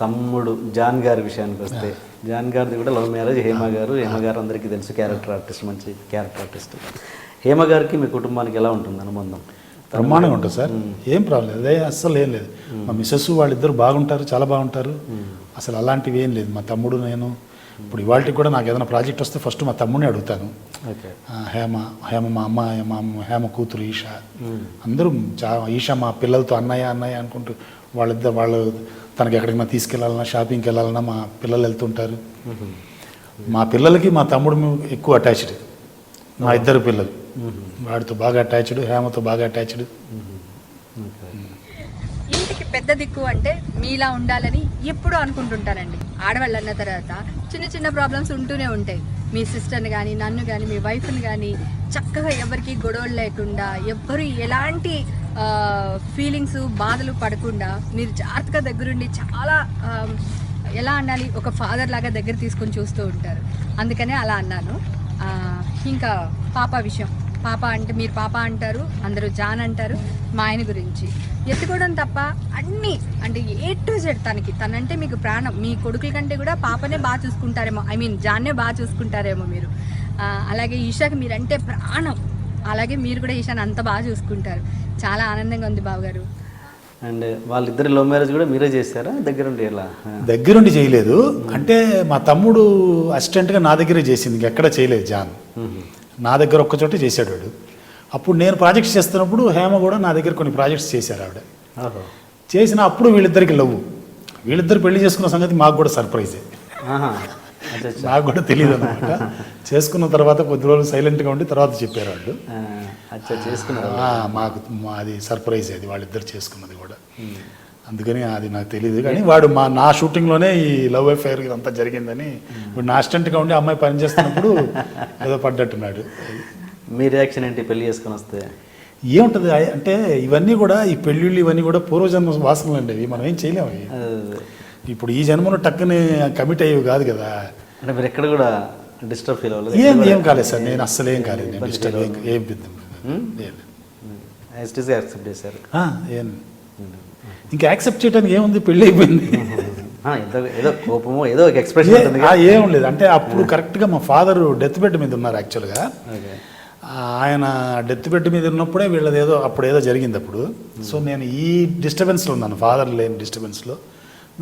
తమ్ముడు జాన్ గారి విషయానికి వస్తే, జాన్ గారిది కూడా లవ్ మ్యారేజ్. హేమ గారు అందరికీ తెలుసు, క్యారెక్టర్ ఆర్టిస్ట్, మంచి క్యారెక్టర్ ఆర్టిస్ట్. హేమ గారికి మీ కుటుంబానికి ఎలా ఉంటుంది అనుబంధం? బ్రహ్మాండంగా ఉంటుంది సార్, ఏం ప్రాబ్లం లేదు, అదే అస్సలు ఏం లేదు. మా మిస్సెస్ వాళ్ళిద్దరు బాగుంటారు, చాలా బాగుంటారు, అసలు అలాంటివి ఏం లేదు. మా తమ్ముడు నేను ఇప్పుడు ఇవాళకి కూడా నాకు ఏదైనా ప్రాజెక్ట్ వస్తే ఫస్ట్ మా తమ్ముడిని అడుగుతాను. హేమ మా అమ్మ, హేమ కూతురు ఈషా, అందరూ ఈషా మా పిల్లలతో అన్నయ్య అనుకుంటూ వాళ్ళు తనకి ఎక్కడికైనా తీసుకెళ్ళాలన్నా, షాపింగ్కి వెళ్ళాలన్నా మా పిల్లలు వెళ్తుంటారు. మా పిల్లలకి మా తమ్ముడు ఎక్కువ అటాచ్డ్, మా ఇద్దరు పిల్లలు వాడితో బాగా అటాచ్డ్, హేమతో బాగా అటాచ్డ్. ఇంటికి పెద్ద దిక్కు అంటే మీలా ఉండాలని ఎప్పుడూ అనుకుంటుంటానండి. ఆడవాళ్ళు అన్న తర్వాత చిన్న చిన్న ప్రాబ్లమ్స్ ఉంటూనే ఉంటాయి. మీ సిస్టర్ని కానీ, నన్ను కానీ, మీ వైఫ్ని కానీ చక్కగా ఎవరికి గొడవలు లేకుండా, ఎవ్వరు ఎలాంటి ఫీలింగ్స్, బాధలు పడకుండా మీరు జాగ్రత్తగా దగ్గరుండి చాలా ఎలా అనాలి, ఒక ఫాదర్ లాగా దగ్గర తీసుకొని చూస్తూ ఉంటారు. అందుకనే అలా అన్నాను. ఇంకా పాప విషయం, పాప అంటే మీరు పాప అంటారు, అందరూ జాన్ అంటారు. మా ఆయన గురించి ఎత్తుకోవడం తప్ప అన్నీ అంటే A to Z తనంటే మీకు ప్రాణం. మీ కొడుకుల కంటే కూడా పాపనే బాగా చూసుకుంటారేమో, జాన్నే బాగా చూసుకుంటారేమో మీరు. అలాగే ఈషాకి మీరంటే ప్రాణం, అలాగే మీరు కూడా ఈషాని అంత బాగా చూసుకుంటారు. చాలా ఆనందంగా ఉంది బావగారు. అండ్ వాళ్ళిద్దరు లవ్ మ్యారేజ్ కూడా మీరే చేశారా? దగ్గరుండి ఎలా? దగ్గరుండి చేయలేదు, అంటే మా తమ్ముడు అసిస్టెంట్గా నా దగ్గరే చేసింది, ఇంకెక్కడ చేయలేదు. జాన్ నా దగ్గర ఒక్కచోటే చేశాడు వాడు. అప్పుడు నేను ప్రాజెక్ట్స్ చేస్తున్నప్పుడు హేమ కూడా నా దగ్గర కొన్ని ప్రాజెక్ట్స్ చేశారు ఆవిడ. చేసిన అప్పుడు వీళ్ళిద్దరు పెళ్లి చేసుకున్న సంగతి మాకు కూడా సర్ప్రైజే, నాకు కూడా తెలియదు అనమాట. చేసుకున్న తర్వాత కొద్ది రోజులు సైలెంట్గా ఉండి తర్వాత చెప్పారు వాళ్ళు. మాది సర్ప్రైజ్, అది వాళ్ళిద్దరు చేసుకున్నది కూడా. అందుకని అది నాకు తెలియదు. కానీ వాడు నా షూటింగ్లోనే ఈ లవ్ అఫైర్ ఇదంతా జరిగిందని ఇప్పుడు నా అసిస్టెంట్గా ఉండి అమ్మాయి పని చేస్తున్నప్పుడు ఏదో పడ్డట్టున్నాడు. మీ రియాక్షన్ ఏంటి పెళ్లి చేసుకుని వస్తే? ఏముంటుంది అంటే ఇవన్నీ కూడా, ఈ పెళ్ళిళ్ళు ఇవన్నీ కూడా పూర్వజన్మ వాసనలు అండి, మనం ఏం చేయలేము. ఇప్పుడు ఈ జన్మలో టక్కుని కమిట్ అయ్యేవి కాదు కదా. అంటే మీరు ఎక్కడ కూడా డిస్టర్బ్ ఫీల్ అవ్వలేదు? ఏం కాలేదు సార్, నేను అస్సలు ఏం కాలేదు. నేను డిస్టర్బ్ ఏం యాక్సెప్ట్ చేశారు. ఇంకా యాక్సెప్ట్ చేయడానికి ఏముంది, పెళ్ళి అయిపోయింది. ఏదో కోపమో ఏదో ఒక ఎక్స్ప్రెషన్ ఏం లేదు. అంటే అప్పుడు కరెక్ట్గా మా ఫాదర్ డెత్ బెడ్ మీద ఉన్నారు. యాక్చువల్గా ఆయన డెత్ బెడ్ మీద ఉన్నప్పుడే వీళ్ళది అప్పుడేదో జరిగింది అప్పుడు. సో నేను ఈ డిస్టర్బెన్స్లో ఉన్నాను, ఫాదర్ లేని డిస్టర్బెన్స్లో.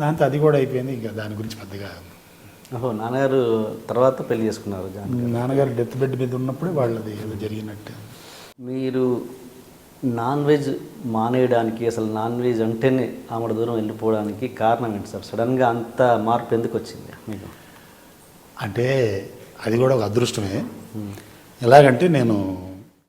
దాంతో అది కూడా అయిపోయింది. ఇంకా దాని గురించి పెద్దగా. నాన్నగారు తర్వాత పెళ్లి చేసుకున్నారు. నాన్నగారు డెత్ బెడ్ మీద ఉన్నప్పుడే వాళ్ళది ఏదో జరిగినట్టు. మీరు నాన్ వెజ్ మానేయడానికి, అసలు నాన్ వెజ్ అంటేనే ఆమెడ దూరం వెళ్ళిపోవడానికి కారణం ఏంటి సార్? సడన్గా అంత మార్పు ఎందుకు వచ్చింది మీకు? అంటే అది కూడా ఒక అదృష్టమే. ఎలాగంటే నేను